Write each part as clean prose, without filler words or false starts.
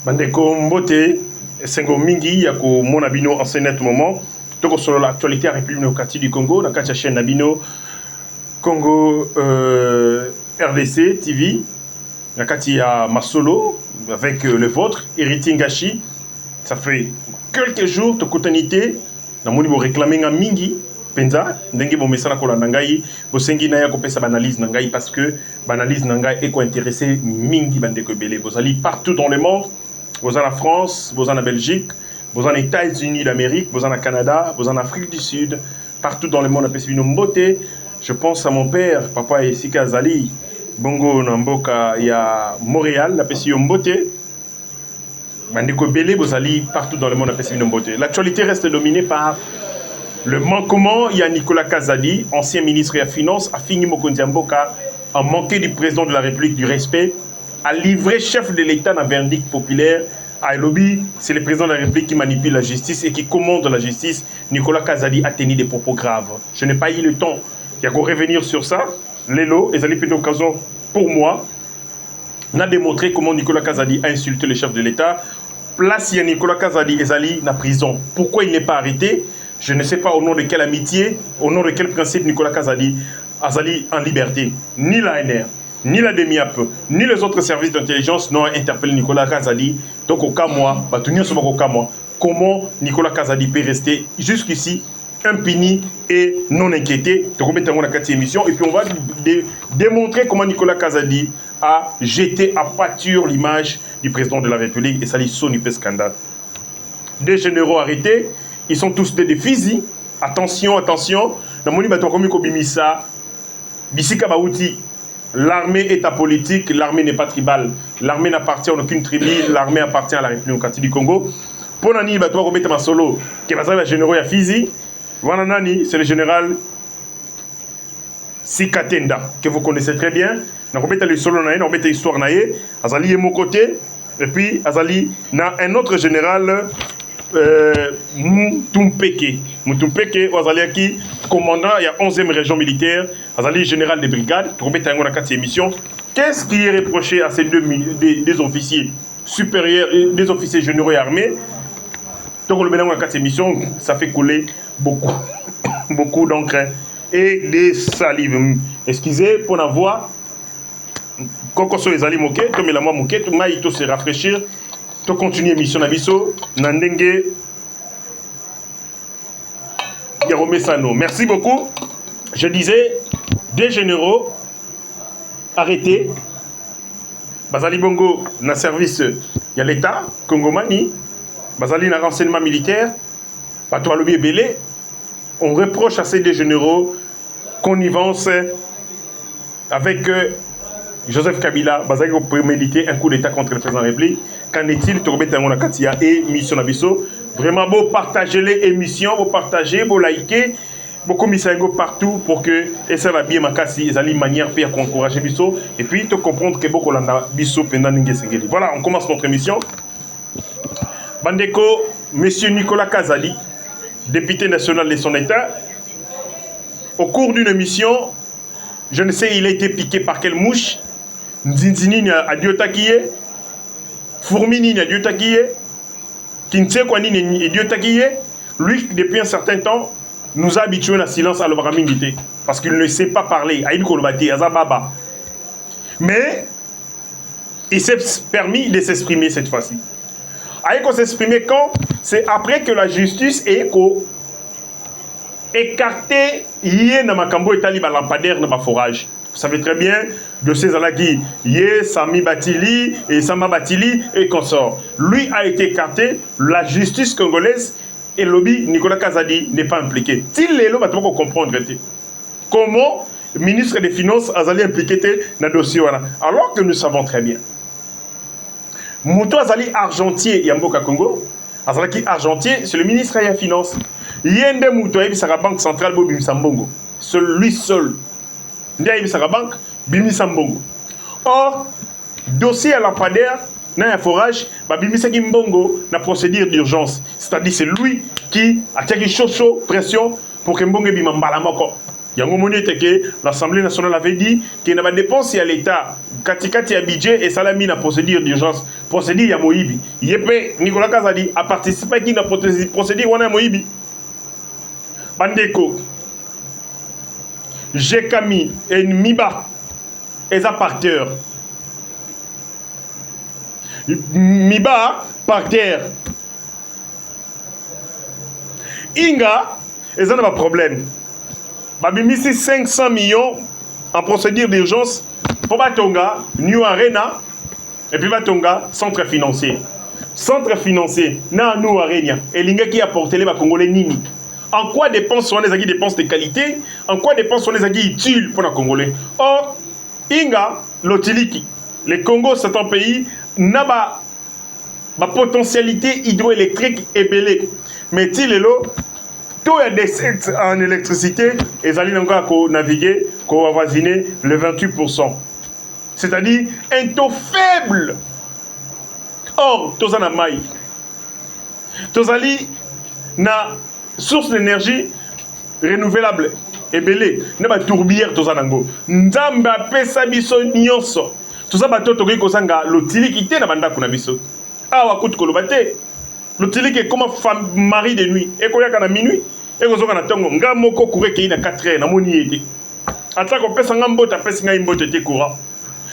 Bandeko Mbote, Sengo Mingi, Yako Monabino en ce net moment. Donc sur l'actualité à la République démocratique du Congo, dans la chaîne Nabino, Congo RDC TV, dans la Masolo, avec le vôtre, Héritier Ngashi. Ça fait quelques jours, Tokotanité, dans mon niveau réclamé un Mingi, Penza, Ndenge Bomesala Kolandangai, Bosengi Naya Kopesa Banalise Nangai, parce que Banalise Nangai est intéressé Mingi Bandeko Belé. Vous allez partout dans le monde, vous allez en France, vous allez en Belgique, vous allez aux États-Unis d'Amérique, vous allez au Canada, vous allez en Afrique du Sud, partout dans le monde, à Mbote. Je pense à mon père, papa Esika Zali, Bongo Namboka, il y a Montréal, la Pessi Mbote. Bandeko Belé, vous allez partout dans le monde, à Pessi Mbote. L'actualité reste dominée par le manquement. Il y a Nicolas Kazadi, ancien ministre des Finances, a fini Mokondiamboka, a manqué du président de la République du respect, a livré chef de l'État dans un verdict populaire. À lobby, c'est le président de la République qui manipule la justice et qui commande la justice. Nicolas Kazadi a tenu des propos graves. Je n'ai pas eu le temps. Il y a qu'à revenir sur ça. Lélo, et ça une occasion pour moi, on a démontré comment Nicolas Kazadi a insulté le chef de l'État. Place, il y a Nicolas Kazadi et Zali dans la prison. Pourquoi il n'est pas arrêté? Je ne sais pas au nom de quelle amitié, au nom de quel principe Nicolas Kazadi a Zali en liberté. Ni l'ANR, ni la DEMIAP, ni les autres services d'intelligence n'ont interpellé Nicolas Kazadi. Donc au cas moi, comment Nicolas Kazadi peut rester jusqu'ici impuni et non inquiété. Donc on met en la quatrième émission et puis on va démontrer comment Nicolas Kazadi a jeté à pâture l'image du président de la République et ça lui sonne un scandale. Des généraux arrêtés, ils sont tous des fusils. Attention, attention. Dans mon livre, l'armée est apolitique, l'armée n'est pas tribale. L'armée n'appartient à aucune tribu, l'armée appartient à la République démocratique du Congo. Pour Nani, tu vas mettre ma solo, qui va être le général Fizi. Voilà Nani, c'est le général Sikatenda, que vous connaissez très bien. On va mettre le solo, on va mettre l'histoire. Azali est mon côté. Et puis, Azali, na un autre général. Moutumpeke, Azali qui commandant, il y a 11e région militaire, Azali général des brigades, qui remet en 4e émission. Qu'est-ce qui est reproché à ces des officiers supérieurs, des officiers généraux et armés? Donc, le mélange en 4e émission, ça fait couler beaucoup d'encre et des salives. Excusez pour la voix. Quand on se les moqué, comme la moi moqué, tout le monde se rafraîchir. To continuer mission Nabiso, Nandenge Yarome Sano. Merci beaucoup. Je disais, des généraux arrêtés. Bazali Bongo, na service, il y a l'État, Congomani. Bazali na renseignement militaire. Patois Lobby Belé. On reproche à ces deux généraux connivence avec Joseph Kabila. Bazali pour méditer un coup d'État contre le président de la République. Qu'en est-il de et mission Abisso? Vraiment, vous partagez les émissions, vous partagez, vous likez, vous commissaire partout pour que ça va bien makasi, ça une manière pour encourager Bisso et puis tu comprendre que beaucoup landa Bisso pendant n'ingé. Voilà, on commence notre émission. Bandeko, monsieur Nicolas Kazadi, député national de son État, au cours d'une émission, je ne sais il a été piqué par quelle mouche, Nzinzini a diotakié. Fourmini n'a Dieu taquillé, Kinsekouani n'a Dieu taquillé. Lui, depuis un certain temps, nous a habitués à la silence à l'obramingité. Parce qu'il ne sait pas parler. Mais il s'est permis de s'exprimer cette fois-ci. Aïko s'exprimer quand? C'est après que la justice ait écarté Yé Namakambo et Taliba lampadaire dans ma forage. Vous savez très bien, de ces alaki, Yé, Sami Batili et Sama Batili et consort. Lui a été écarté, la justice congolaise et le lobby Nicolas Kazadi n'est pas impliqué. S'il est là, on va comprendre comment le ministre des Finances a été impliqué dans le dossier. Alors que nous savons très bien. Mouto Azali Argentier, Yamboka Congo, Azalaki Argentier, c'est le ministre des Finances. Yende Mouto, c'est la Banque centrale Bobim Sambongo. Celui seul. Banque, Bimi Sambongo. Or, dossier à lampadaire, dans un forage, Bimi Mbongo, la procédure d'urgence. C'est-à-dire c'est lui qui a tiré chaud pression pour que Mbongo Bimambalamoko. Yango moni que l'Assemblée nationale avait dit qu'il n'y a pas de dépenses à l'État. Katikati a budget et salami na procédure d'urgence. Procédure ya Moïbi. Yepé Nicolas Kazadi a participé à la procédure wana Moïbi. Bandeko. Jekami et Miba. Eza par terre. Miba par terre. Inga, eza na ba problème. Babimisi 500 millions en procédure d'urgence pour Batonga, New Arena, et puis Batonga, centre financier. Centre financier, na New Arena, et l'inga qui a porté les Congolais nini. En quoi dépenses sont les dépenses de qualité? En quoi dépenses sont les utiles pour les Congolais? Or, Inga, l'Otiliki, le Congo, c'est un pays, n'a pas ma potentialité hydroélectrique est belée. Mais il est là, tout est décès en électricité et ça allait encore naviguer, avoisiner le 28%. C'est-à-dire un taux faible. Or, tout ça n'a pas. Tout ça na source d'énergie renouvelable et belée. N'a pas tourbière tout ça nango. Nzamba pesa biso nyonso. Tout ça bato toki kosanga l'utilité na banda kuna biso. Awa kutu kolobate. L'utilité est comme femme mari de nuit. Et koya kana minuit. Et kozoka na tongo nga moko kure ki na 4 heures na moni yete. Ata ko pesa ngambota pesa nga imbote te courant.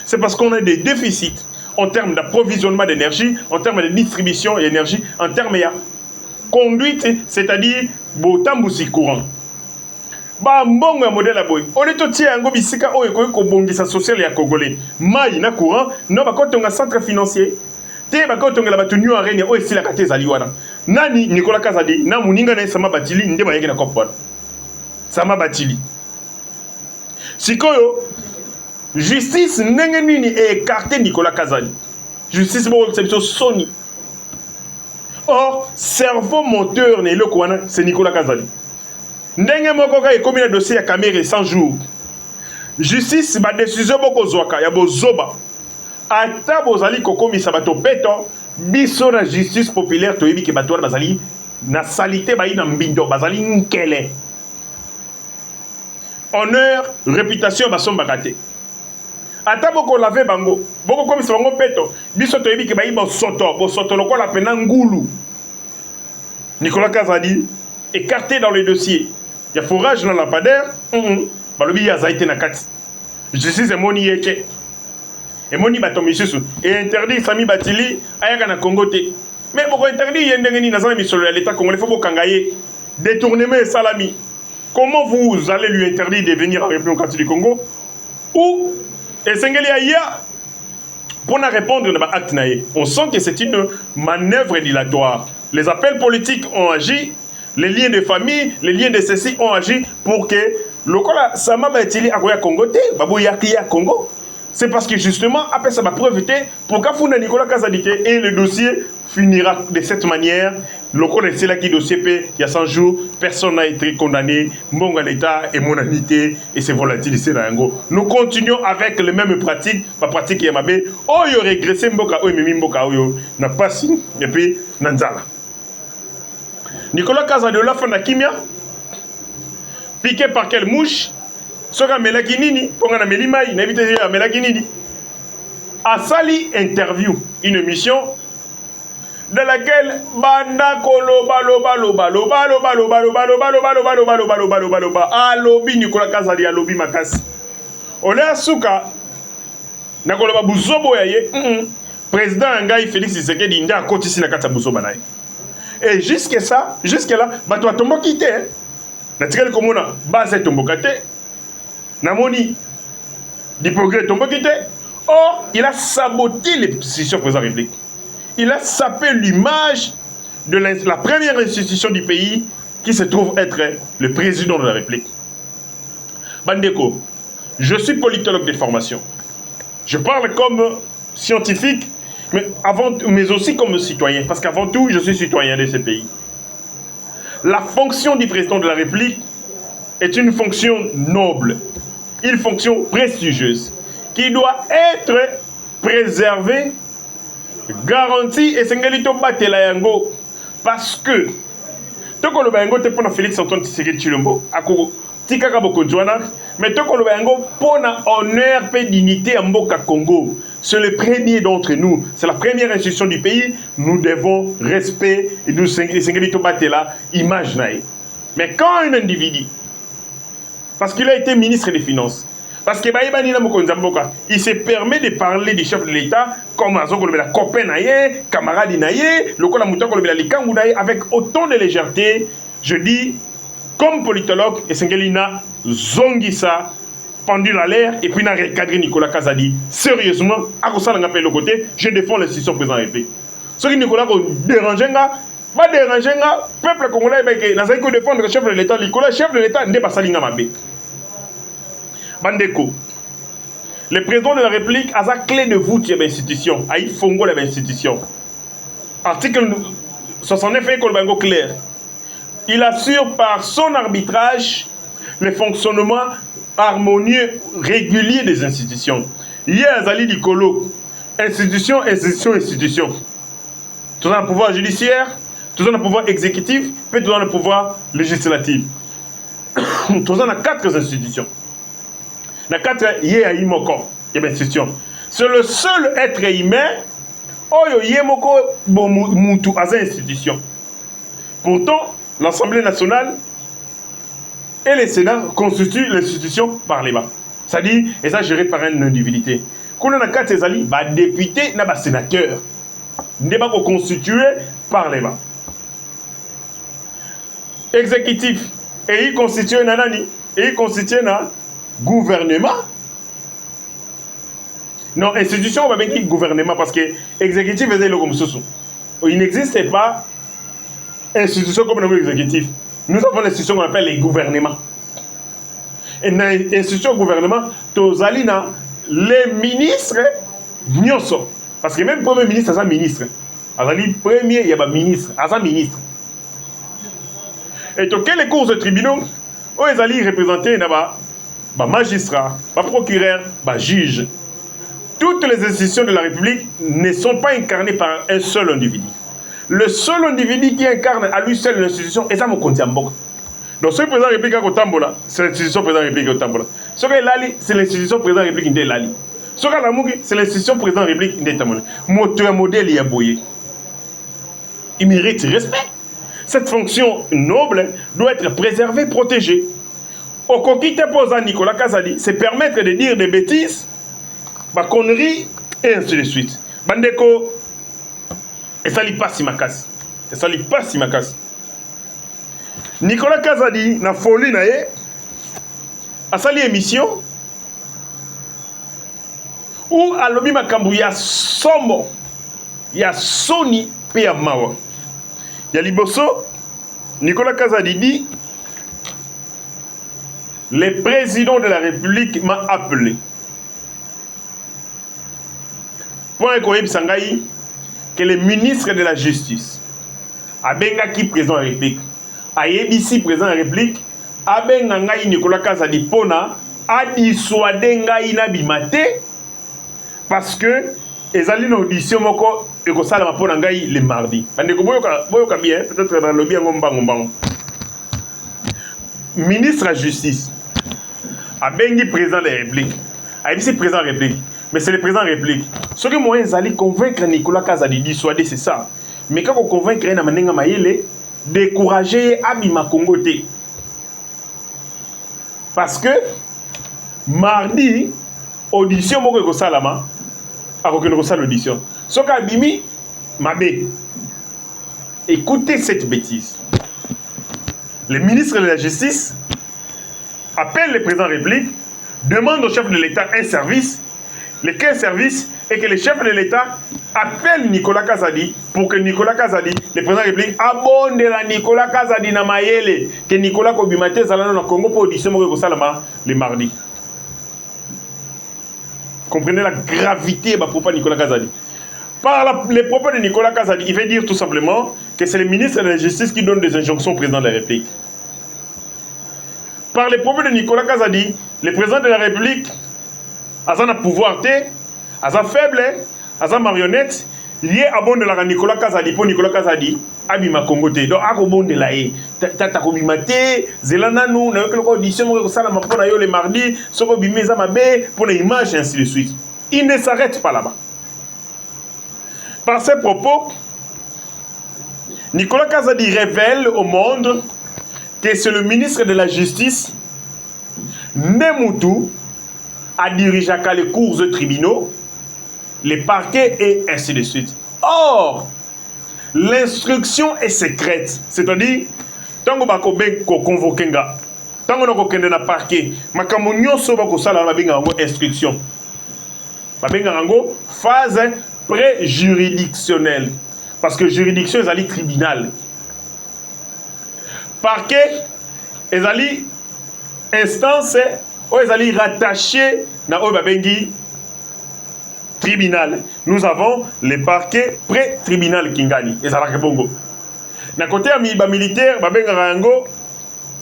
C'est parce qu'on a des déficits en termes d'approvisionnement d'énergie, en termes de distribution d'énergie, en termes de conduite, c'est-à-dire botambusi courant. Ba mbongo ya modèle boy. On est tout yango bisika o ekoki ko bongisa social ya congolais. Mai na courant, no ba kotonga centre financier. Te ba kotonga la batu New Arena o esila kate zali wana. Nani Nicolas Kazadi na muninga na sama batili nde ba yeke na kopona. Sama batili. Sikoyo justice ndenge nini écarté Nicolas Kazadi. Justice bo exception Sony. Or cerveau moteur ne le kwana c'est Nicolas Kazadi. Ndenge moko ka ekomi na dossier ya Kamere 100 jours. Justice ba décision boko zwaka ya bozoba. Ata bozali kokomisa bato peto biso na justice populaire toyebi ke bato bazali na salité ba ina mbindo bazali nkele. Honneur, réputation basomba kate. Ata boko lave bango, boko komisa bango peto biso toyebi ke ba iba soto lokola pena ngulu. Nicolas Kazadi écarté dans le dossier. Il y a forage dans la lampadaire. Balobi ya zaité na kati. Justice est moni yeke. Et moni batomi susu. Et interdit Sami Batili ayaka na Congo te. Mais pourquoi interdit yendengeni na zana misolo ya l'état congolais faut bokangaye. Détournement salami. Comment vous allez lui interdire de venir en République du Congo? Ou esengeli aya pour na répondre na ba acte naé. On sent que c'est une manœuvre dilatoire. Les appels politiques ont agi. Les liens de famille, les liens de ceci ont agi pour que le Sama Batili a Congo, Congo. C'est parce que justement, après ça m'a preuve pour qu'Afuna Nicolas Kazadi et le dossier finira de cette manière. Le c'est là qui dossier il y a 100 jours, personne n'a été condamné, mon l'État et mon amitié et c'est volatile ici là. Nous continuons avec les mêmes pratiques, ma pratique Yamabe. Oh, il y aurait régressé Mboka, oh, mais Mboka, oh, n'a pas si, et puis Nanzala. Nicolas Kazadi la fin de Kimia, piqué par quelle mouche? Soka Melakinini, pour un Melimai, n'invite à Melakinini. A sali interview, une émission dans laquelle Banda Koloba Loba Loba Loba Loba Loba Loba Loba Loba Loba Loba Loba Loba Loba Loba Alobi Nicolas Kazadi Alobi Makasi. On est à Souka, Nakoloba Bouzobo Yaye, président Ngai Félix Tshisekedi Nda Kotisi Nakata Bouzoba Naye. Et jusqu'à ça, jusqu'à là, bah toi tombo quitté. Naturel comme on a, bah c'est tombo quitté. Namoni, du progrès tombo quitté. Or, il a saboté les institutions président de la République. Il a sapé l'image de la première institution du pays qui se trouve être le président de la République. Bandeko, je suis politologue de formation. Je parle comme scientifique. Mais aussi comme citoyen, parce qu'avant tout, je suis citoyen de ce pays. La fonction du président de la République est une fonction noble, une fonction prestigieuse, qui doit être préservée, garantie, et c'est parce que, tant que le Félix Antoine Tshisekedi Tshilombo, tikaka bokonjwana, mais tant qu'on le bango pona honneur et dignité à Mboka Congo. C'est le premier d'entre nous, c'est la première institution du pays, nous devons respect et nous battre là, image naïe. Mais quand un individu, parce qu'il a été ministre des Finances, parce que il se permet de parler du chef de l'État comme un copain naïe, camarade naïe, avec autant de légèreté, je dis, comme politologue, et Sengelina Zongisa, pendu à l'air, et puis n'a recadré Nicolas Kazadi. Sérieusement, à cause de le côté, je défends l'institution président République. Ce qui Nicolas dérange, va déranger le peuple congolais, n'a pas défendre le chef de l'État. Nicolas, chef de l'État, n'est pas salinga mabé. Bandeko, le président de la République a sa clé de voûte de l'institution, a eu fongo de l'institution. Article 69 est clair. Il assure par son arbitrage le fonctionnement harmonieux, régulier des institutions. Hier, Zali Dikolo, institution. Tout dans le pouvoir judiciaire, tout dans le pouvoir exécutif, puis tout dans le pouvoir législatif. Tout dans les 4 institutions. Les 4 Yéaïmoko, institutions. C'est le seul être humain, Oyo Yémoko Moutou à cette institution. Pourtant, l'Assemblée nationale et le Sénat constituent l'institution par les bas. C'est-à-dire, et ça géré par une individualité. Quand on a 4 députés, il y a des sénateurs. Ils ne sont pas constitués par les bas. Exécutif, et il constitue un gouvernement. Non, institution, on va bien dire gouvernement parce que l'exécutif est le comme ça. Il n'existe pas institution comme l'exécutif. Nous avons l'institution qu'on appelle les gouvernements. Et dans l'institution gouvernement, les ministres, parce que même le premier ministre, c'est un ministre. Le premier, il y a un ministre, c'est un ministre. Et donc, les cours de tribunaux, ils allaient représenter les magistrats, les procureurs, les juges. Toutes les institutions de la République ne sont pas incarnées par un seul individu. Le seul individu qui incarne à lui seul l'institution, et ça me contient beaucoup. Donc, ce président de la République au Tambola, c'est l'institution président de la République au Tambola. Ce qui est Lali, c'est l'institution président de la République de Lali. Ce qui est Lamouki, c'est l'institution président de la République de Tambola. Moteur modèle, il y a boyé. Il mérite respect. Cette fonction noble doit être préservée, protégée. Au coquille posa Nicolas Kazadi, c'est permettre de dire des bêtises, des conneries, et ainsi de suite. Bandeko, et ça lui passe si ma casse. Et ça lui passe si ma casse. Nicolas Kazadi, na folie nae, a sali émission, où à l'obi makambu ya sombo, ya soni pe ya mawa. Ya liboso, Nicolas Kazadi dit, le président de la République m'a appelé. Point Koyeb Sangaï, que le ministre de la Justice, Abengaki président de la République, Ayebisi président de la République, Abengangaï Nicolas Kazadi Pona, a dissuadé Ngaï Nabimate, parce que les alliés d'audition moko et que ça la pona Ngaï le mardi. Boyoka bien, peut-être dans le bien ngombang. Ministre de la Justice, Abengi président de la République, Ayebisi président de la République, mais c'est le président de la République. Ce que moi, ils allaient convaincre Nicolas Kazadi dissuader, c'est ça. Mais quand on convainc Namanenga Mayele, décourager Abima Congoté. Parce que mardi, audition Moko Salama, a reconnu l'audition. Ce qu'a Bimi, Mabé. Écoutez cette bêtise. Le ministre de la Justice appelle le président de la République, demande au chef de l'État un service, lequel service est que le chef de l'État appelle Nicolas Kazadi pour que Nicolas Kazadi, le président de la République, abonde la Nicolas Kazadi na mayele que Nicolas Kobimate Zalano na Congo pour audition Moko Salama le mardi. Comprenez la gravité de propos de Nicolas Kazadi. Par les propos de Nicolas Kazadi, il veut dire tout simplement que c'est le ministre de la Justice qui donne des injonctions au président de la République. Par les propos de Nicolas Kazadi, le président de la République a un pouvoir, a un faible, a une marionnette, il y a abondela Nicolas Kazadi pour Nicolas Kazadi abima Congo te donc akobondela ye tata kobima te zelana nous na yo audition ko sala mapona yo le mardi soko bimeza mabe pour les images ainsi de suite. Il ne s'arrête pas là-bas. Par ces propos, Nicolas Kazadi révèle au monde que c'est le ministre de la Justice, Nemutu, a dirigé les cours de tribunaux, les parquets et ainsi de suite. Or, l'instruction est secrète. C'est-à-dire, tant que vous convoquez, tant que vous avez un parquet, vous avez une instruction. Vous avez une phase pré-juridictionnelle. Parce que juridiction, c'est le tribunal. Parquet, c'est l'instance où ils sont rattachés à le tribunal. Nous avons le parquet pré-tribunal Kingani. Et ça va répondre. D'un côté, militaire,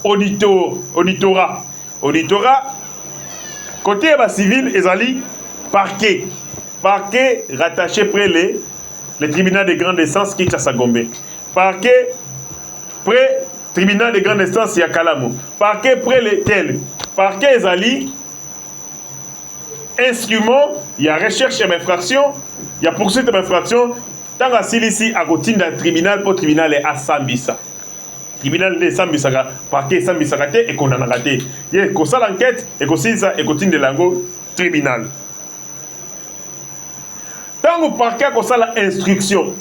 auditorat. Auditorat, côté civil, ils sont parquet. Parquet rattaché près le tribunal de grande instance qui est à Sagombe. Parquet près tribunal de grande instance il y a Kalamu. Parquet près le tel. Parquet ezali instrument, il y a recherche et infraction, il y a poursuite et infraction. Tant que ici à côté d'un tribunal pour tribunal est à Sambisa. Tribunal de Sambisa, parquet Sambisa raté et qu'on en a raté. Il y a qu'on ça l'enquête et qu'on sait ça et qu'on de l'ango tribunal. Tant que parquet qu'on ça l'instruction,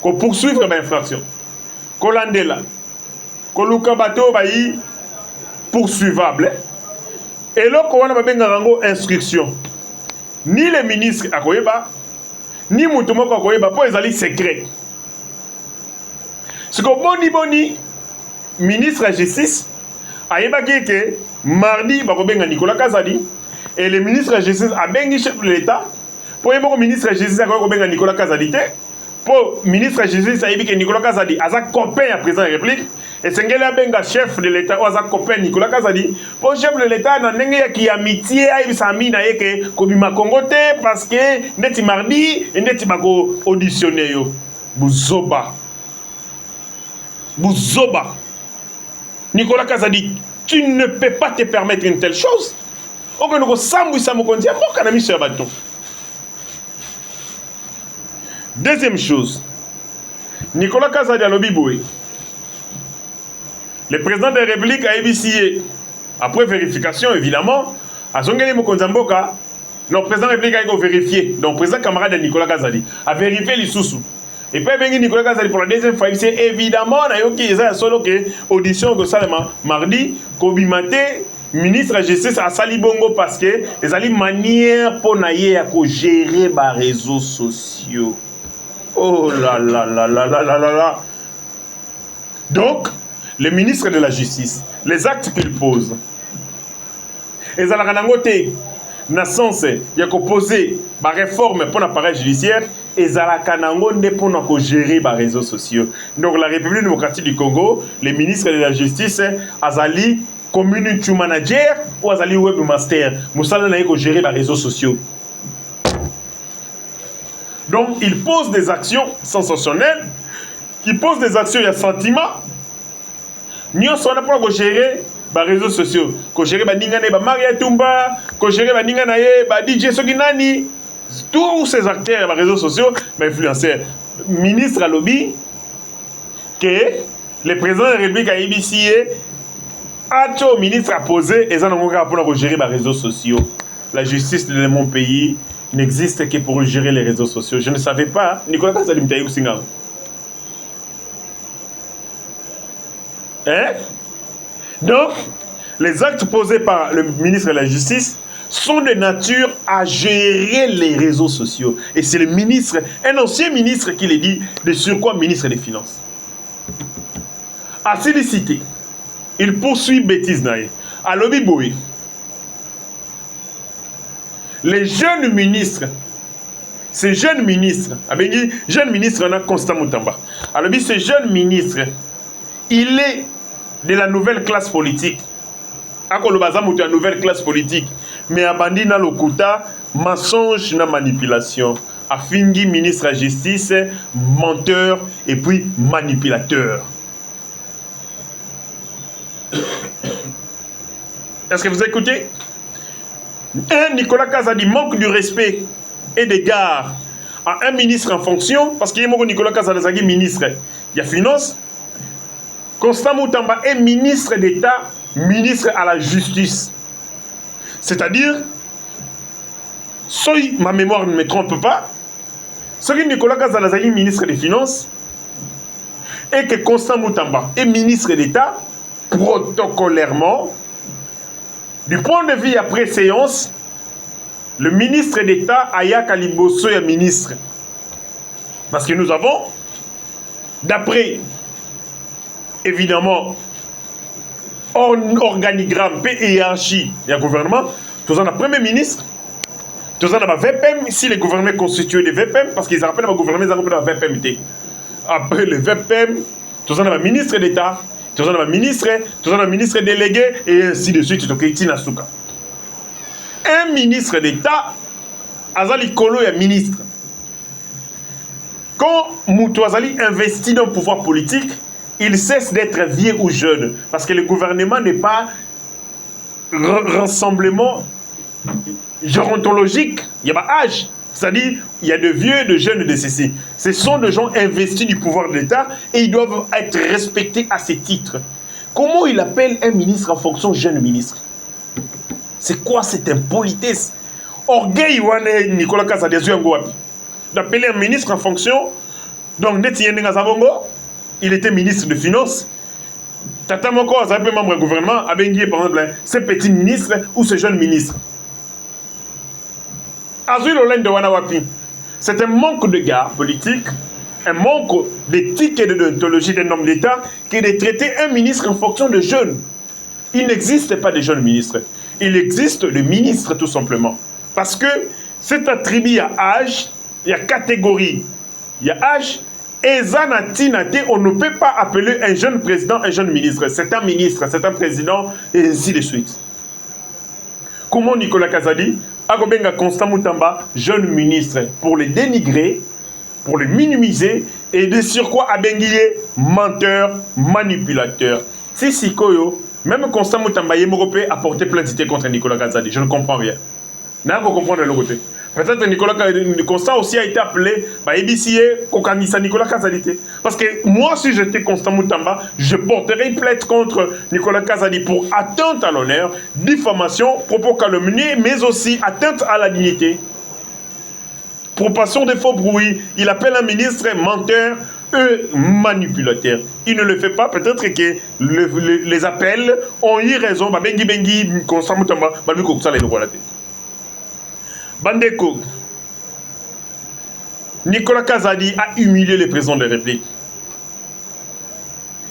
qu'on poursuive l'infraction. Kolandela, Koluka bateau bayi poursuivable. Et là, qu'on a une instruction. Ni les ministres à Koyeba, ni Moutoumoko à Koyeba, pour les alliés secrets. Ce que boni, ministre de la Justice, a évacué que mardi, Bakobenga Nicolas Kazadi, et le ministre de la Justice a bengi chef de l'État, pour le ministre de la Justice a Kobenga Nicolas Kazadi. Pour le ministre de la Justice, il a dit que Nicolas Kazadi a un copain à président de la République. Et c'est un chef de l'État, ou un copain Nicolas Kazadi. Pour le chef de l'État, il y a qui amitié, il y a mis que Kobima Congote, parce que net mardi, et net auditionné. Bouzoba. Nicolas Kazadi, tu ne peux pas te permettre une telle chose. On peut nous sambu samukondi, mon canami sur bâton. Deuxième chose, Nicolas Kazadi a l'obiboué. Le président de la République a évicillé, après vérification évidemment, à Zongeli Mokonzamboka, le président de la République a vérifié, donc le président camarade de Nicolas Kazadi a vérifié les sous-sous. Et puis il Nicolas Kazadi pour la deuxième fois, c'est évidemment, il y a solo que audition de Salama mardi, Kobimate, ministre de la Justice à Salibongo parce que les ali manière pour naïe à gérer les réseaux sociaux. Oh là là là là là là là là. Donc, le ministre de la Justice, les actes qu'il pose, et ça n'a na sens il y a qu'à poser la réforme pour l'appareil judiciaire et ça n'a pour gérer les réseaux sociaux. Donc, la République démocratique du Congo, le ministre de la Justice, Azali, community manager ou Azali webmaster, Moussala n'a qu'à gérer les réseaux sociaux. Donc, il pose des actions sensationnelles, il pose des actions, il y a sentiment. Nous sommes là pour gérer les réseaux sociaux. Pour gérer les Maria Tumba, pour gérer les DJ Soginani. Tous ces acteurs des réseaux sociaux, les influenceurs. Ministre à lobby, que le président de la République a initié, le ministre a posé, et ça n'a pour gérer les réseaux sociaux. La justice de mon pays n'existe que pour gérer les réseaux sociaux. Je ne savais pas. Nicolas Kazadi Mtaïou Singa. Hein? Donc, les actes posés par le ministre de la Justice sont de nature à gérer les réseaux sociaux. Et c'est le ministre, un ancien ministre qui le dit, de surcroît ministre des Finances. À féliciter, il poursuit bêtise naïe. À l'Obiboui, les jeunes ministres, ces jeunes ministres, on a Constant Moutamba. Alors, ces jeunes ministres, il est de la nouvelle classe politique. Akolobazamu de la nouvelle classe politique. Mais abandi na lokuta, mensonge na manipulation. Afingi, ministre de la Justice, menteur et puis manipulateur. Est-ce que vous écoutez? Nicolas Kazadi manque du respect et d'égard à un ministre en fonction, parce qu'il y a Nicolas Kazadi ministre, il y a Finance. Constant Moutamba est ministre d'État, ministre à la justice. C'est-à-dire, si ma mémoire ne me trompe pas, ce que Nicolas Kazadi ministre des Finances et que Constant Moutamba est ministre d'État, protocolairement, du point de vue après séance, le ministre d'État Aya Kaliboso est ministre. Parce que nous avons, d'après, évidemment, organigramme et hiérarchie du gouvernement, tous en a premier ministre, tous en a VPM, si le gouvernement est constitué de VPM, parce qu'ils rappellent le gouvernement, ils appellent la VPM. Après le VPM, tous en a ministre d'État, tous en a ministre délégué, et ainsi de suite, un ministre d'État, Azali Kolo est ministre. Quand Moutou Azali investit dans le pouvoir politique, il cesse d'être vieux ou jeune. Parce que le gouvernement n'est pas rassemblement gérontologique. Il y a pas âge. C'est-à-dire, il y a de vieux et de jeunes de ceci. Ce sont des gens investis du pouvoir de l'État et ils doivent être respectés à ces titres. Comment il appelle un ministre en fonction jeune ministre? C'est quoi cette impolitesse? Orgueil, Nicolas Kazadi, d'appeler un ministre en fonction. Donc, il était ministre de Finances. Tata Moko, ça peut membre du gouvernement, a bengi par exemple ce petit ministre ou ce jeune ministre. Azul Olen de Wanawapi. C'est un manque de garde politique, un manque d'éthique et de déontologie des hommes d'État qui est de traiter un ministre en fonction de jeunes. Il n'existe pas de jeunes ministres. Il existe de ministres tout simplement. Parce que c'est attribué à âge, il y a catégorie, il y a âge. Et on ne peut pas appeler un jeune président un jeune ministre. C'est un ministre, c'est un président, et ainsi de suite. Comment Nicolas Kazadi Agobenga Constant Moutamba, jeune ministre, pour le dénigrer, pour le minimiser, et de surcroît Abenguier, menteur, manipulateur. C'est Sikoyo, même Constant Moutamba Yemorope a porté plainte contre Nicolas Kazadi. Je ne comprends rien. N'a pas comprendre de l'autre côté. Peut-être Nicolas Constant aussi a été appelé par EBCA Kokanisa Nicolas Kazadi. Parce que moi, si j'étais Constant Moutamba, je porterais une plainte contre Nicolas Kazadi pour atteinte à l'honneur, diffamation, propos calomnieux, mais aussi atteinte à la dignité. Propagation de faux bruits. Il appelle un ministre menteur et manipulateur. Il ne le fait pas. Peut-être que les appels ont eu raison. Bengi, Constant Moutamba, Bandeko, Nicolas Kazadi a humilié le président de la République.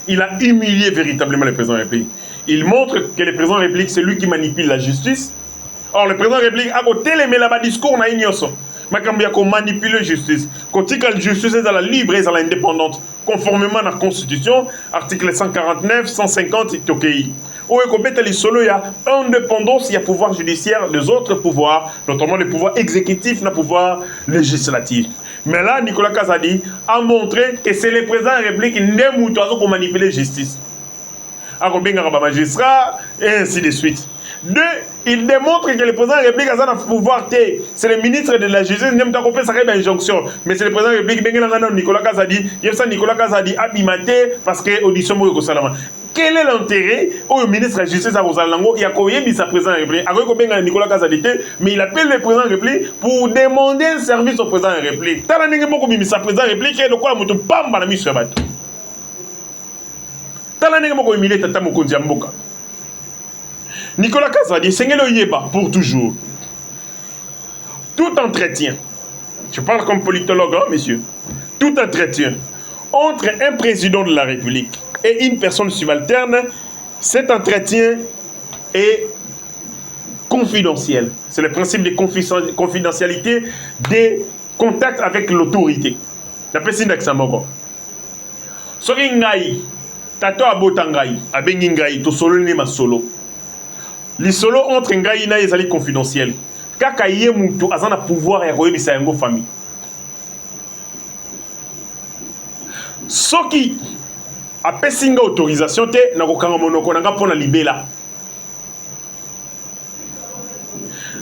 Il a humilié véritablement le président de la République. Il montre que le président de la République, c'est lui qui manipule la justice. Or, le président de la République a côté les là-bas discours, on a ignoré. Mais quand il y a manipulé la justice, quand la justice est à la libre et à l'indépendante, conformément à la Constitution, article 149, 150, et OKI. Où il y a indépendance, il y a pouvoir judiciaire, des autres pouvoirs, notamment le pouvoir exécutif, le pouvoir législatif. Mais là, Nicolas Kazadi a montré que c'est le président de la République qui manipule la justice. Il y a un magistrat, et ainsi de suite. Deux, il démontre que le président de la République a un pouvoir. C'est le ministre de la Justice qui a une injonction. Mais c'est le président de la République, Nicolas Kazadi, Nicolas Kazadi a bimaté parce que audition Salama. Quel est l'intérêt au ministre de la Justice à Rosalango? Il y a combien de président de la République? Il y a Nicolas Kazadi, mais il appelle le président de la République pour demander un service au président de la République. Il y a un président de la République qui est le quoi de Pamba la mission. Il y a un Nicolas Kazadi, c'est Yeba pour toujours. Tout entretien, je parle comme politologue, hein, messieurs, tout entretien entre un président de la République et une personne subalterne, cet entretien est confidentiel. C'est le principe de confidentialité des contacts avec l'autorité. D'après Sindax Samoko. Soki ngai, tato abotangai, abengi ngai, to solo ne ma solo. Les solo entre ngai na ezali confidentiel. Kaka ye mutu azana pouvoir ya koyebisa yango famille. soki apesinga autorisation te na kokanga monoko nanga pona libela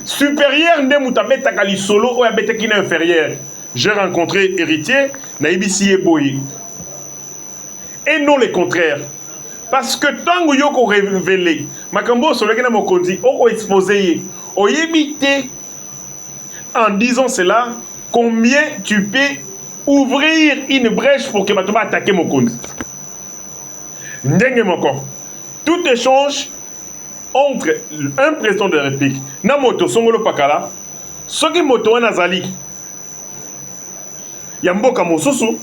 supérieur nde mutabetaka lisolo oya beteki na inférieur. J'ai rencontré héritier na ibisi eboye et non le contraire. Parce que tant que yoko révélé makambo soleki na mokonzi oko exposé oyebite en disant cela combien tu peux ouvrir une brèche pour que Batouba attaque mokonzi. Ndenge moko tout échange entre un président de la République na moto songolo pakala soki moto wana zali ya mboka mosusu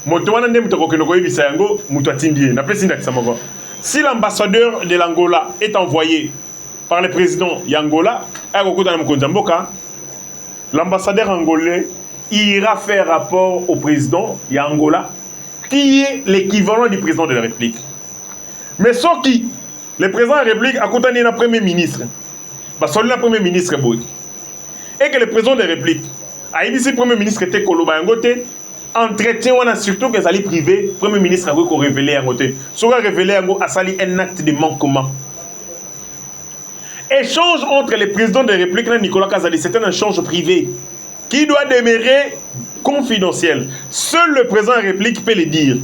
moto wana nde muto kokeno koyebisa yango muto atindi na pesi ndakisa moko. Si l'ambassadeur de l'Angola est envoyé par le président y'Angola l'ambassadeur angolais ira faire rapport au président y'Angola qui est l'équivalent du président de la République. Mais ce qui le président de la République a contenu le premier ministre, le premier ministre et que le président de la République a dit que le premier ministre était Koloba Yangote, entretien surtout que les privé, le premier ministre a révélé Yangote. Ce qui a révélé Yangote a sali un acte de manquement. Échange entre le président de la République et Nicolas Kazadi, c'est un échange privé qui doit demeurer confidentiel. Seul le président de la République peut le dire.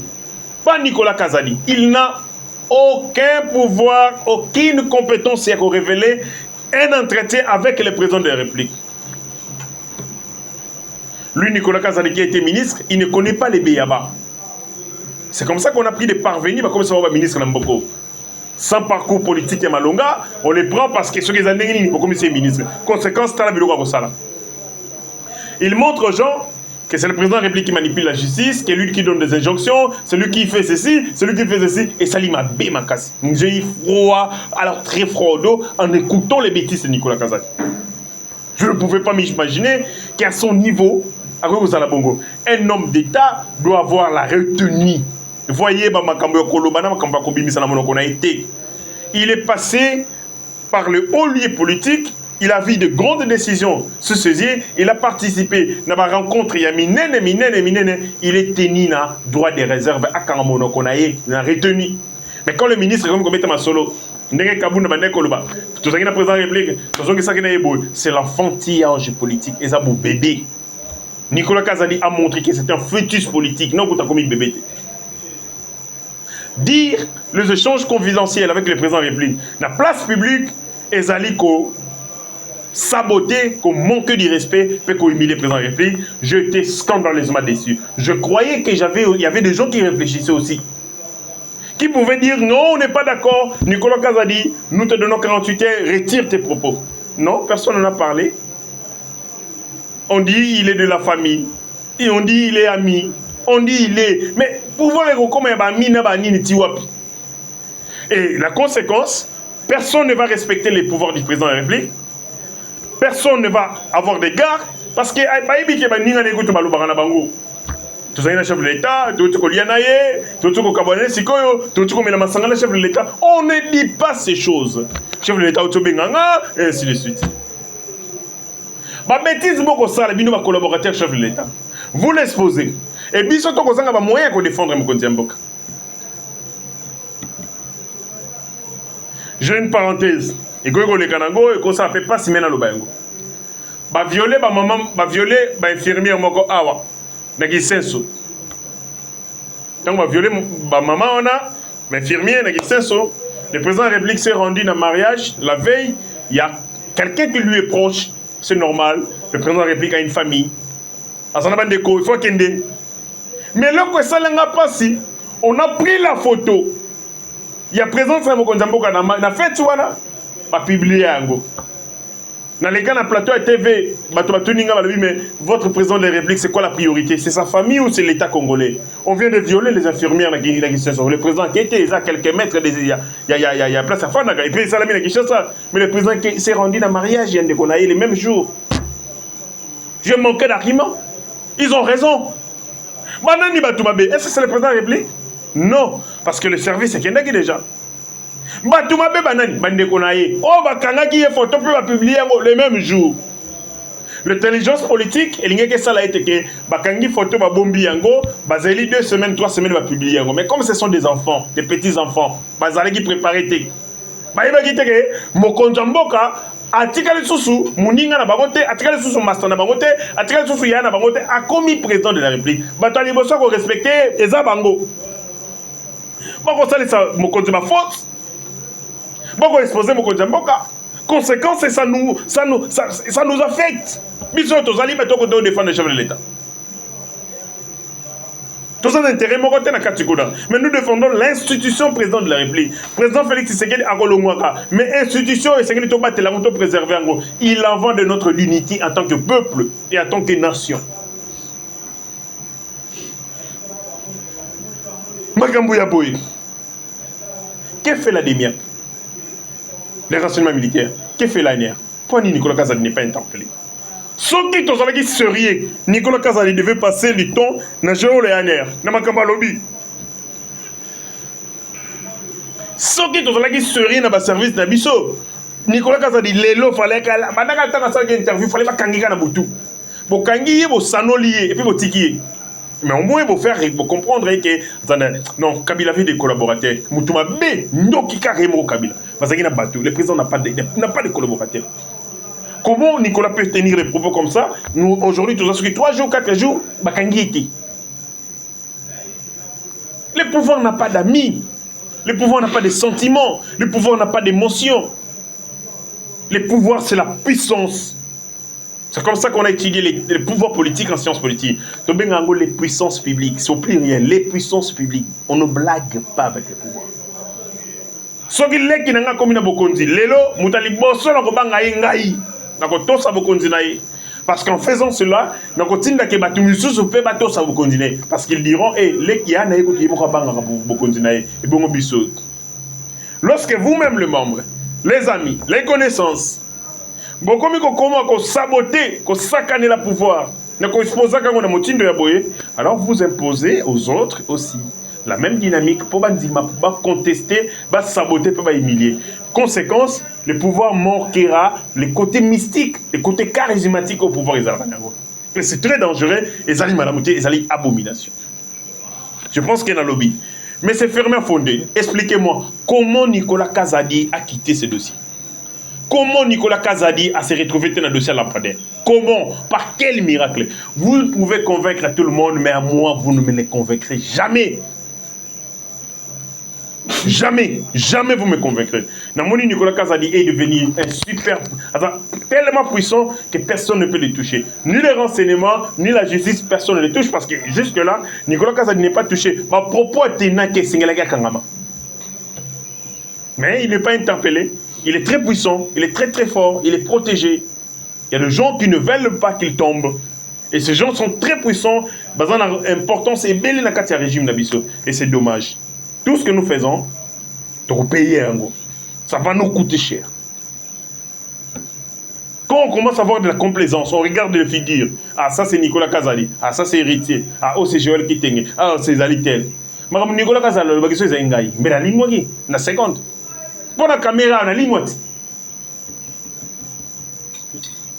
Pas Nicolas Kazadi. Il n'a aucun pouvoir, aucune compétence à révéler un entretien avec le président de la République. Lui, Nicolas Kazadi, qui a été ministre, il ne connaît pas les Béyaba. C'est comme ça qu'on a pris des parvenus, comme ça on va ministre Namboko. Sans parcours politique et malonga, on les prend parce que ceux qui ont été comme ministre. Conséquence, il montre aux gens que c'est le président de la République qui manipule la justice, que lui qui donne des injonctions, c'est lui qui fait ceci, c'est lui qui fait ceci, et ça lui m'a bé ma casse. J'ai eu froid, alors très froid d'eau, en écoutant les bêtises de Nicolas Kazadi. Je ne pouvais pas m'imaginer qu'à son niveau, un homme d'État doit avoir la retenue. Vous voyez, il est passé par le haut lieu politique. Il a vu de grandes décisions se saisir. Il a participé à la rencontre. Il il est tenu na droit de réserve à Karamono Konaye, il a retenu. Mais quand le ministre comme ma solo, c'est l'enfantillage politique. Et ça, bébé. Nicolas Kazadi a montré que c'est un fœtus politique. Non, vous avez bébé. Dire les échanges confidentiels avec le président de la République, la place publique, et Zaliko saboter, qu'on manque de respect, et qu'on humilie le président de la République, j'étais scandaleusement déçu. Je croyais qu'il y avait des gens qui réfléchissaient aussi. Qui pouvaient dire non, on n'est pas d'accord. Nicolas Kazadi, nous te donnons 48 heures, retire tes propos. Non, personne n'en a parlé. On dit il est de la famille. Et on dit il est ami. On dit il est. Mais pouvoir et la conséquence, personne ne va respecter les pouvoirs du président de la République. Personne ne va avoir des gardes. Parce que chef de l'État, on ne dit pas ces choses. Chef de l'État, et ainsi de suite. Bêtise beaucoup ça, les collaborateurs chef de l'État. Vous l'exposez. Et puis surtout qu'on a moyen de défendre Mkondiamboka. J'ai une parenthèse. Et que les Kanango et que ça ne peut pas s'y mettre dans le bain. Ba violer ba maman, ba violer ba infirmière moko awa. Nagi senso. Donc ba violer ba maman on a ba infirmière nagi senso. Le président de la République s'est rendu dans le mariage la veille, il y a quelqu'un qui lui est proche, c'est normal. Le président de la République a une famille. À son abandéco, il faut qu'il ait. Mais là que ça n'a pas si, on a pris la photo. Il y a présence à Mokonzamboka dans la fête, tu vois là, pas publié à Ango. Dans les cas de plateau et TV, mais votre président de la République, c'est quoi la priorité? C'est sa famille ou c'est l'État congolais? On vient de violer les infirmières. Le président qui était à quelques mètres, il y a place à faire. Et puis, mais le président qui s'est rendu dans le mariage, il y a le même jour. Je manquais d'arguments. Ils ont raison. Est-ce que c'est le président de la République? Non, parce que le service est qu'il y a déjà. Batoumabe banani, bande konaye. Oh, bakanga qui est photo peut publier le même jour. L'intelligence politique, elle que ça l'a été que bakangi photo ba bombi yango, bazeli 2 semaines, 3 semaines va publier yango. Mais comme ce sont des enfants, des petits enfants, bazali qui préparent te. Ba yeba ki te ke mokonzo mboka atikali susu muninga na bangote, atikali susu master na bangote, atikali susu ya na bangote, a commis président de la République. Bato liboso ko respecter eza bango. Bako salisa mokonzo ma faute. Bako exposer mokonzo mboka. Conséquence, ça nous affecte. Mais nous défendre le chef de l'État. Tout ça d'intérêt, mais nous défendons l'institution président de la République. Président Félix Tshisekedi a mais institution et préserver en gros. Il en va de notre unité en tant que peuple et en tant que nation. Magambouya Boy. Que fait la DEMIAP? Les renseignements militaires. Que fait l'ANR? Pourquoi Nicolas Kazadi n'est pas interpellé? Ceux qui sont allés sérieux, Nicolas Kazadi devait passer du temps dans le l'ANR, dans ma lobby. Ceux qui sont allés sérieux dans le service de Bisso, Nicolas Kazadi, l'élo, fallait qu'elle ait une interview, il fallait pas kangi na boutou. Pour kangi, il faut s'anolier et puis il faut tiki. Mais au moins, il faut faire, pour comprendre que non, Kabila avait des collaborateurs. Moutouma B, non, qui carrément Kabila. Parce qu'il n'a pas tout. Le président n'a pas de collaborateurs. Comment Nicolas peut tenir des propos comme ça? Nous, aujourd'hui, tout ça, 3 jours, 4 jours, Bakangi. Le pouvoir n'a pas d'amis. Le pouvoir n'a pas de sentiments. Le pouvoir n'a pas d'émotions. Le pouvoir, c'est la puissance. C'est comme ça qu'on a étudié les pouvoirs politiques en sciences politiques. Les puissances publiques, c'est au pluriel, les puissances publiques. On ne blague pas avec les pouvoirs. Ce qui est qui n'a commis na bokonzi, lelo mutali bosso na kobanga ngai, na kotosa bokonzi naï. Parce qu'en faisant cela, na kotinda ke batu misusu pe bato sa bokonzi naï. Parce qu'ils diront, les qui a na écouté bokabanga bokonzi naï, et bongo biso. Lorsque vous-même les membres, les amis, les connaissances, beaucoup de comment qu'on saboter, qu'on sacaner le pouvoir, alors vous imposez aux autres aussi la même dynamique pour contester, pour saboter, pour humilier. Conséquence, le pouvoir manquera les côtés mystiques, les côtés charismatiques au pouvoir. C'est très dangereux et ça c'est abomination. Je pense qu'il y a un lobby. Mais c'est fermé à fonder. Expliquez-moi comment Nicolas Kazadi a quitté ce dossier. Comment Nicolas Kazadi a se retrouvé dans le dossier à Lampadaire? Comment? Par quel miracle? Vous pouvez convaincre tout le monde, mais à moi, vous ne me les convaincrez jamais. Jamais, jamais vous me convaincrez. Namoni Nicolas Kazadi est devenu un super... tellement puissant que personne ne peut le toucher. Ni les renseignements, ni la justice, personne ne le touche parce que jusque-là, Nicolas Kazadi n'est pas touché. Ma propos est que Singalaga Kangama. Mais il n'est pas interpellé. Il est très puissant, il est très très fort, il est protégé. Il y a des gens qui ne veulent pas qu'il tombe. Et ces gens sont très puissants, basant sur l'importance et belle dans le régime d'Abisso. Et c'est dommage. Tout ce que nous faisons, pour payer un gros, ça va nous coûter cher. Quand on commence à avoir de la complaisance, on regarde les figures. Ah, ça c'est Nicolas Kazadi. Ah, ça c'est Héritier. Ah, oh, c'est Joël Kitenge. Ah, c'est Zalitel. Mais Nicolas Kazadi, le bagage c'est Ngaï. Mais la ligne, la seconde. Pour la caméra, on a ligne.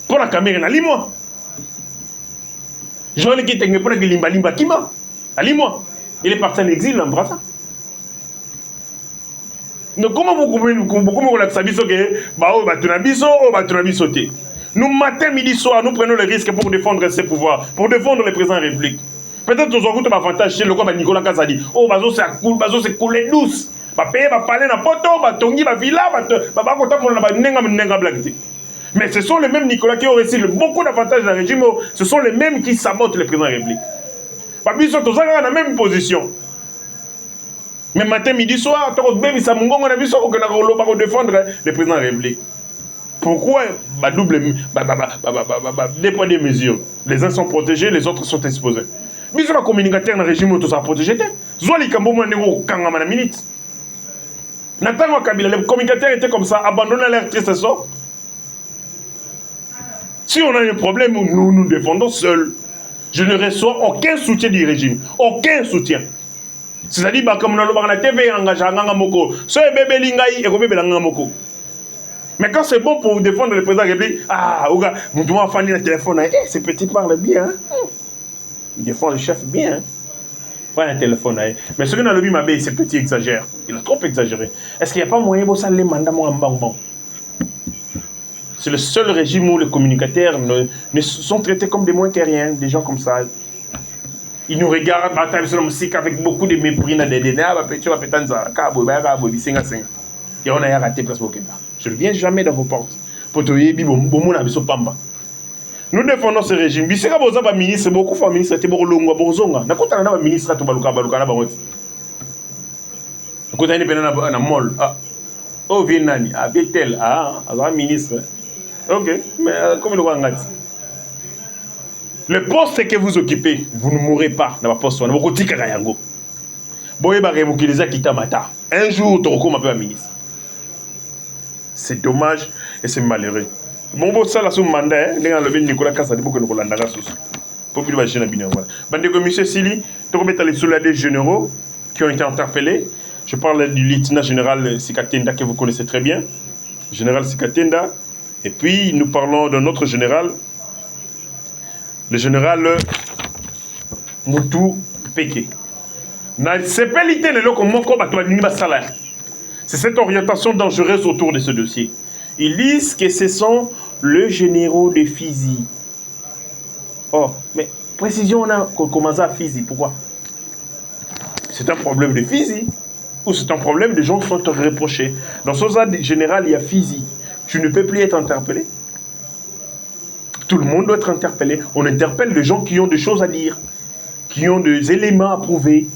Pour la caméra, on a ligne. Joël Kitenge, pour la limba kima. Allez-moi. Il est parti en exil, l'embrassant. Donc, comment vous comprenez que nous, matin, midi, soir, nous prenons le risque pour défendre ses pouvoirs, pour défendre le président de la République. Peut-être que nous avons un avantage chez le quoi Nicolas Kazadi. Oh, bazo c'est cool, bazo c'est coulé douce. Parler dans poto, tongi, villa, mais ce sont les mêmes Nicolas qui ont reçu beaucoup d'avantages dans le régime. Ce sont les mêmes qui sabotent le président de la République. Ils sont tous dans la même position. Mais matin, midi, soir, on a vu ça, on a défendre le président de la République. Pourquoi des points de mesure? Les uns sont protégés, les autres sont exposés. Mais sur le communicateur dans le régime, tout ça protégé. Zouali Kambouma Néro Kangama la minute. Nathan Kabila, les communicateurs étaient comme ça, abandonnés à leur triste sort. Si on a un problème, nous nous défendons seuls. Je ne reçois aucun soutien du régime. Aucun soutien. C'est-à-dire, comme on a la TV engagé à Moko, ce bébé lingaï et bébé moko. Mais quand c'est bon pour vous défendre le président de la République, ah, Ouga, vous devez faire le téléphone. Eh, ce petit parle bien. Hein? Il défend le chef bien. Hein? Pas un téléphone. Hein? Mais ce que dans le but, ce petit exagère. Il a trop exagéré. Est-ce qu'il n'y a pas moyen de ça les mandats en bambam? C'est le seul régime où les communicateurs ne sont traités comme des moins que rien, des gens comme ça. Ils nous regardent, avec beaucoup de mépris. Et on a raté place pour je ne viens jamais dans vos portes. Nous défendons ce régime. Si vous avez un ministre, beaucoup de ministres étaient beaucoup longs. Vous avez un ministre qui est beaucoup long. Vous avez un mol. Oh, Vietnam. Ah, Vietnam. Ah, un ministre. Ok, mais comme le voit le poste que vous occupez, vous ne mourrez pas dans votre poste. Vous ne pas. Un jour, tu vas un ministre. C'est dommage et c'est malheureux. Bon, ça, là, son mandat, Nicolas Kassa, de beaucoup de Rolanda Rassus. Pour plus de machine à bien. Bandeko, monsieur Sili, tu remets les soldats des généraux qui ont été interpellés. Je parle du lieutenant général Sikatenda que vous connaissez très bien. Général Sikatenda. Et puis, nous parlons d'un autre général, le général Moutou Peke. C'est cette orientation dangereuse autour de ce dossier. Ils disent que ce sont les généraux de Fizi. Oh, mais précision, on a commencé à Fizi. Pourquoi? C'est un problème de Fizi ou c'est un problème de gens qui sont reprochés. Dans ce cas général, il y a Fizi. Tu ne peux plus être interpellé. Tout le monde doit être interpellé. On interpelle les gens qui ont des choses à dire, qui ont des éléments à prouver,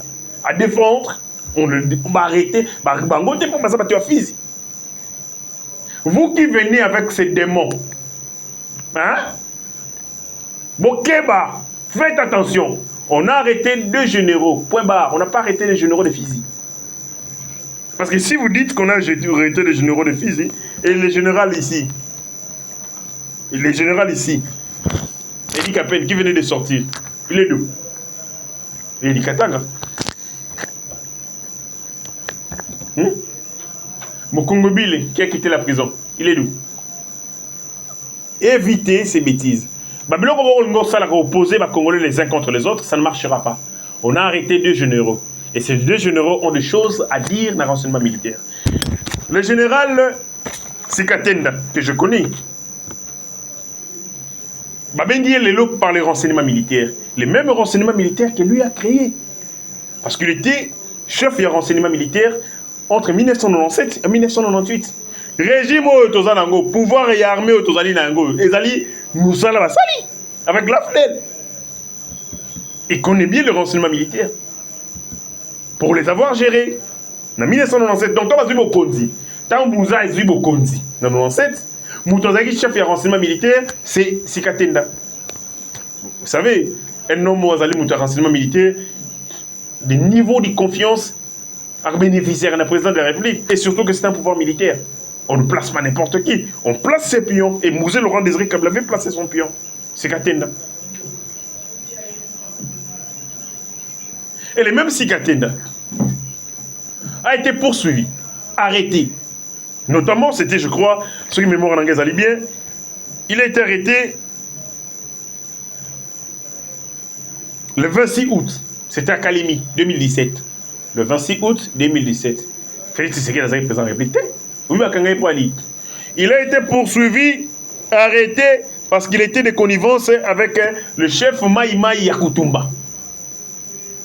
à défendre. On va arrêter. Vous qui venez avec ces démons, hein? Bokeba, faites attention. On a arrêté 2 généraux. Point barre. On n'a pas arrêté les généraux de Fizi. Parce que si vous dites qu'on a arrêté les généraux de Fizi, et les généraux ici, il dit Kapen qui venait de sortir, il est d'où? Il est dit Katanga. Mokongobile qui a quitté la prison, il est d'où? Évitez ces bêtises. Babylone, on va opposer les Congolais les uns contre les autres, ça ne marchera pas. On a arrêté 2 généraux. Et ces 2 généraux ont des choses à dire dans le renseignement militaire. Le général Sikatenda, que je connais, Babendi est l'éloque par les renseignements militaires. Les mêmes renseignements militaires que lui a créés. Parce qu'il était chef des renseignements militaires entre 1997 et 1998. Régime au Tozanango, pouvoir et armée au Tozaninango, Ezali, Moussa Basali, avec la flemme. Il connaît bien le renseignement militaire. Pour les avoir gérés. En 1997, donc quand on a vu Kondi, quand Moussa a vu Kondi, en 1997, Moutozaki, chef de renseignement militaire, c'est Sikatenda. Vous savez, un homme Mouazali, Mouta renseignement militaire, des niveaux de confiance à bénéficiaire d'un président de la République, et surtout que c'est un pouvoir militaire. On ne place pas n'importe qui, on place ses pions, et Mouzé Laurent Désiré Kabila avait placé son pion. Sikatenda. Et le même Sikatenda a été poursuivi, arrêté. Notamment, c'était, je crois, ceux qui mémoire en anglais allaient bien, il a été arrêté le 26 août. C'était à Kalemi, 2017. Le 26 août 2017. Félix Tshisekedi a été président de la République. Oui, mais il a été poursuivi, arrêté, parce qu'il était de connivence avec le chef Maï Maï Yakutumba.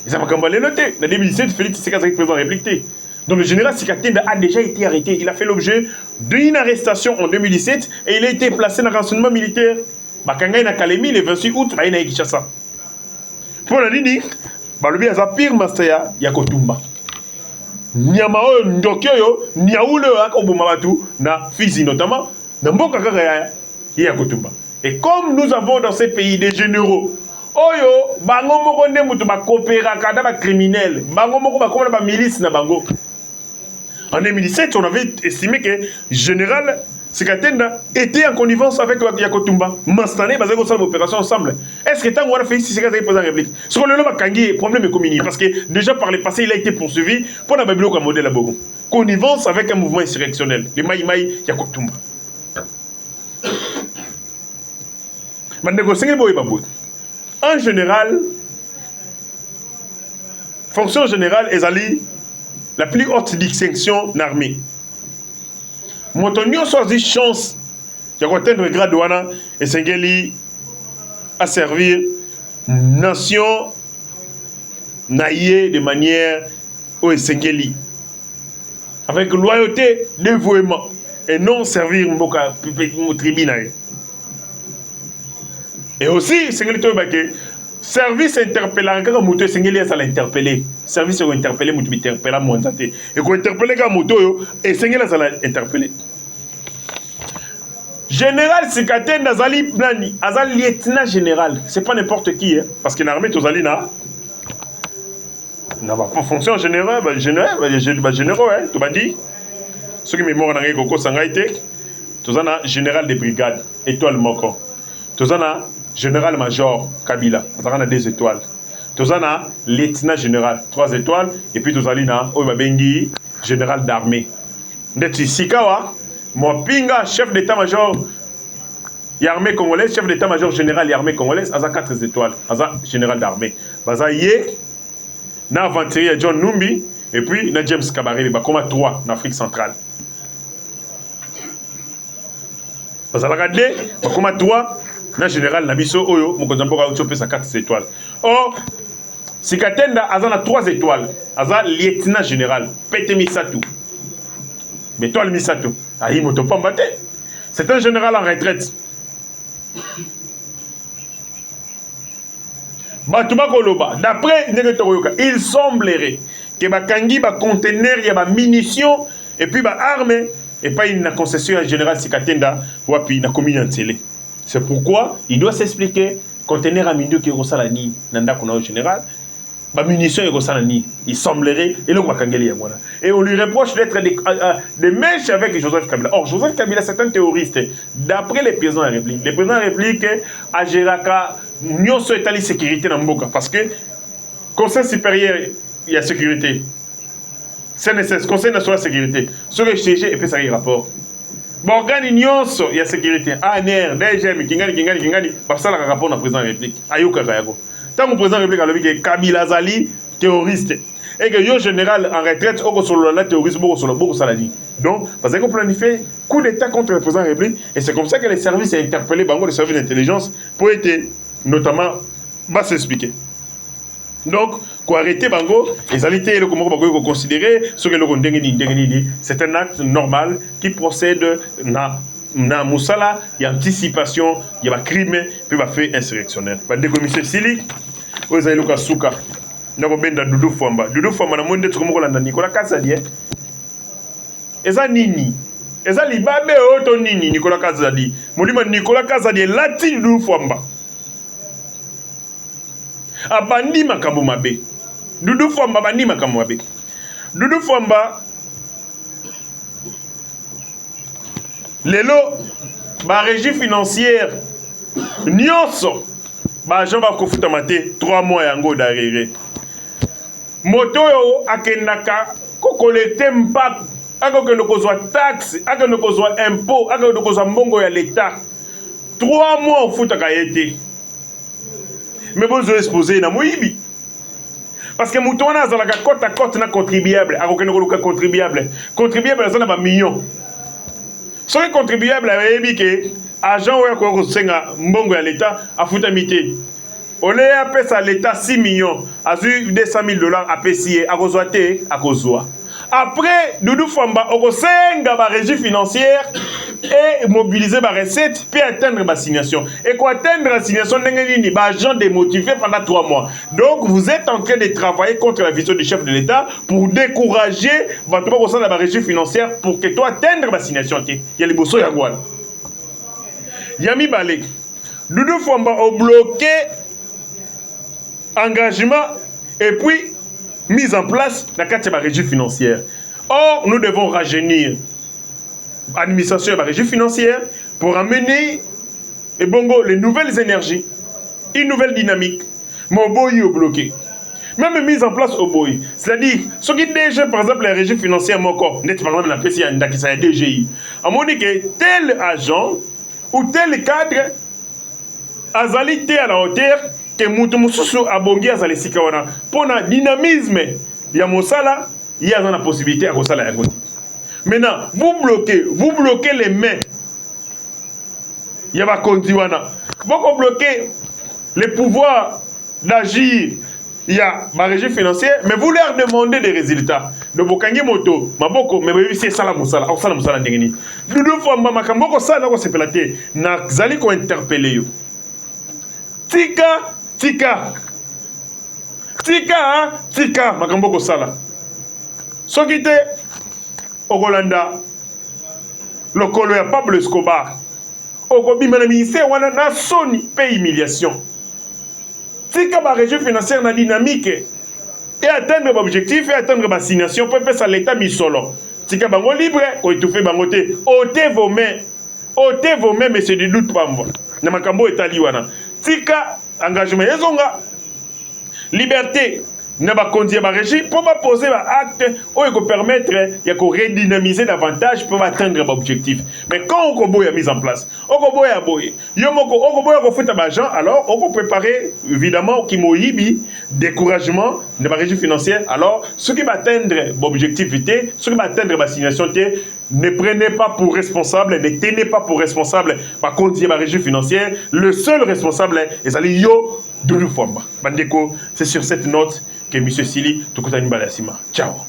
Ils ont le noté. En 2017, Félix Tshisekedi a été président de la République. Donc le général Sikatenda a déjà été arrêté. Il a fait l'objet d'une arrestation en 2017 et il a été placé dans le renseignement militaire. Bakanga na Kalemi le 28 août, il a Kinshasa. Pour la dire, le a pire master Yakutumba. Nyamao Ndokyo, Niaoule Akobumabatu, na Fizi notamment, dans Mboka Yakutumba. Et comme nous avons dans ces pays des généraux, Oyo, bango moko ne mutu ba coopéra kada ba criminel, bango moko ba comme ba milice na bango. En 2017, on avait estimé que le général Sikatenda était en connivence avec Yakutumba. Mastané, basé sur l'opération ensemble. Est-ce que tant qu'on a fait ici, c'est président de la République? Ce qu'on a fait, problème est communiqué. Parce que déjà par le passé, il a été poursuivi pour la Bible comme modèle à Bogo. Connivence avec un mouvement insurrectionnel. Le Maï Maï Yakutumba. En général, fonction générale est la plus haute distinction dans l'armée. Motonio soit dit chance de atteindre le grade douana et Sengeli à servir nation naïe de manière au Sengeli avec loyauté, dévouement et non servir Mboka tribunal. Et aussi Sengeli Tobake service interpellant quand moto Sengeli ça l'interpeller service pour interpeller moto interpeller montate et ko interpeller quand moto et Sengeli ça l'interpeller. Général Sikatenda Azali Nani, Azali lieutenant général, c'est pas n'importe qui, hein, parce que l'armée Tozali n'a pas fonction générale, généraux, hein, tu m'as dit. Ceux qui m'ont dit que Sangaïte, Tozana général de brigade, étoile Moko. Tozana général-major Kabila, Tozana 2 étoiles. Tozana lieutenant général, 3 étoiles, et puis Tozali na Oimabengi, général d'armée. Ndeti Sikawa. Mon pinga, chef d'état-major l'armée congolaise, chef d'état-major général de l'armée congolaise, Aza 4 étoiles, Aza général d'armée. Baza Yé, na aventurier John Numbi, et puis na James Kabarebe, comme 3 en Afrique centrale. Baza Lagadé, comme 3 na général Nabiso Oyo, mon contemporain a chopé sa 4 étoiles. Or, Sikatenda, Aza na 3 étoiles, Aza lieutenant général, Pete Misatou. Étoile Misatou. C'est un général en retraite. D'après il semblerait que Bakangi va contenir des munitions et puis des armes et pas une concession générale Sikatenda ou puis une communauté. C'est pourquoi il doit s'expliquer contenir un munition qui est au salani nanda qu'on a au général. Bah munitions et il semblerait et le et on lui reproche d'être des mèches avec Joseph Kabila. Or Joseph Kabila c'est un terroriste d'après les présidents de la République. Les présidents de la République à Géraka nous sommes établis sécurité dans Mboka parce que conseil supérieur il y a sécurité. CNSS conseil national de sécurité. Sur le CG et puis ça y rapport. Bon organe il y a sécurité. ANR, DGM, Kingani parce que ça le rapport dans le président de la République. Ayuka Kayago. Tant que le président de la République a dit que Kabila Zali, terroriste, et que le général en retraite, au solo la terroriste, beaucoup saladi. Donc, parce qu'on planifie coup d'État contre le président de la République, et c'est comme ça que les services ont interpellé les services d'intelligence pour être notamment va s'expliquer. Donc, pour arrêter Bango, les alités et le Comoro Bango considérer ce que le c'est un acte normal qui procède na Moussala, il y a anticipation, il y a crime, puis il va faire insurrectionnel. Il y a des commissaires Sili, vous avez le Souka, nous avons bien Doudou Famba. Doudou Famba, nous avons dit que Nicolas Kazadi. Et ça, Nini. Et ça, Libabe, Oto Nini, Nicolas Kazadi. Moi, je dis Nicolas Kazadi, Lati Doudou Famba. Abandi Makambo Mabe. Doudou Famba, Bandi Makambo Mabe. Doudou Famba. Lelo, la régie financière, Nyonso, Jean va kofuta mate 3 mois yango d'arrière. Moto yo akendaka ko collecter mpa, akokendo kozwa taxe, akokendo kozwa impôt, akokendo kozwa mbongo ya l'État. 3 mois ofuta kayete. Mais bon je exposer na moyibi. Parce que moto wana azalaka côte à côte na contribuable, akokendo koluka contribuable. Contribuable azana ba millions. Ce qui est contribuable à que agent ou à senga mbongo ya l'État a foutu mité. On est appelé ça l'État 6 millions, a eu 200 000 $ à payer à Kozoate, à Kozoa. Après, Doudou Famba, on a la régie financière et mobiliser la recette puis atteindre la signation. Et pour atteindre la signation, les agents démotivés pendant 3 mois. Donc, vous êtes en train de travailler contre la vision du chef de l'État pour décourager la régie financière pour que toi atteindre la signation. Il y a les bossos Yagouane. Yami Balé. Doudou Famba a bloqué engagement et puis mise en place la carte de la régie financière. Or, nous devons rajeunir l'administration de la régie financière pour amener et bongo, les nouvelles énergies, une nouvelle dynamique. Mais au boy est bloqué. Même mise en place au boy. C'est-à-dire, ce qui est déjà, par exemple, la régie financière, par exemple, la PCI, qui est DGI, on dit que tel agent ou tel cadre azali te à la hauteur que mutu mususu abongi azali sika wana pona dynamisme ya mosala il y a la possibilité à kosala ya côté. Maintenant vous bloquez les mains ya ba konzi wana boko bloquer les pouvoirs d'agir. Il y a ma régie financière, mais vous leur demandez des résultats. De Bokangi Moto, Maboko, mais c'est ça la moussala, ça la moussala ndengeni. Nous fois Mamakamboko ça na ko sepelate, na zali ko interpeller yo. Tika, Makamboko sala. Sokite Ogolanda, lokolo ya Pablo Escobar. Okobima na ministère wana na soni pe humiliation. Tika ba régie financière na dynamique et atteindre l'objectif et atteindre ma signation pour faire ça l'état misolo. Tika bango libre ko étouffer bango te. Ôtez vos mains mais c'est du doute pas moi. Na makambo etali wana. Tika engagement ezonga liberté na ba conduire ba régie pour pas poser ba acte ou ko permettre ya ko redynamiser davantage pour atteindre l'objectif. Mais quand on kobo ya mise en place, on kobo ya boy, yo moko on kobo ya ko futa ba gens alors on ko préparer évidemment qui moyibi découragement de ba régie financière alors ce qui va atteindre l'objectivité, ce qui va atteindre ma signation ne prenez pas pour responsable, ne tenez pas pour responsable par contre ma régie financière, le seul responsable est ali yo Doudou Fwamba. Bandeko, c'est sur cette note que M. Sili Tokotani Balasima. Ciao.